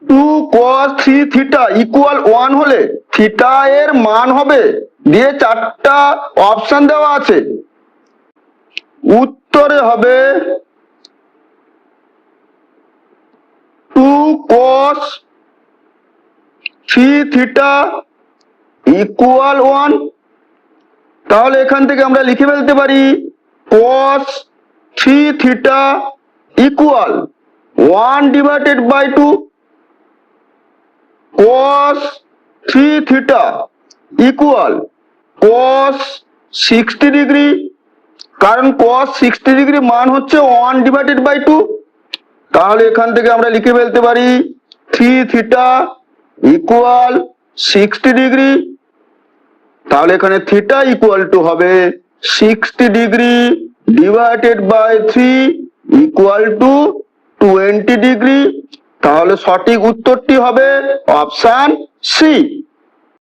Two cos three theta equal 1 হলে theta এর মান হবে, দিয়ে 4টা অপশন দেওয়া আছে। উত্তরে হবে two cos three theta equal 1। তাহলে এখান থেকে আমরা লিখে ফেলতে পারি cos 3 theta equal 1/2। cos 3 theta equal cos 60 degree, কারণ cos 60 ডিগ্রি মান হচ্ছে 1/2। তাহলে এখান থেকে আমরা লিখে ফেলতে পারি 3 থিটা ইকুয়াল 60 ডিগ্রি। তাহলে এখানে থিটা ইকুয়াল টু হবে 60 degree divided by 3 equal to 20 degree. তাহলে সঠিক উত্তরটি হবে অপশন সি।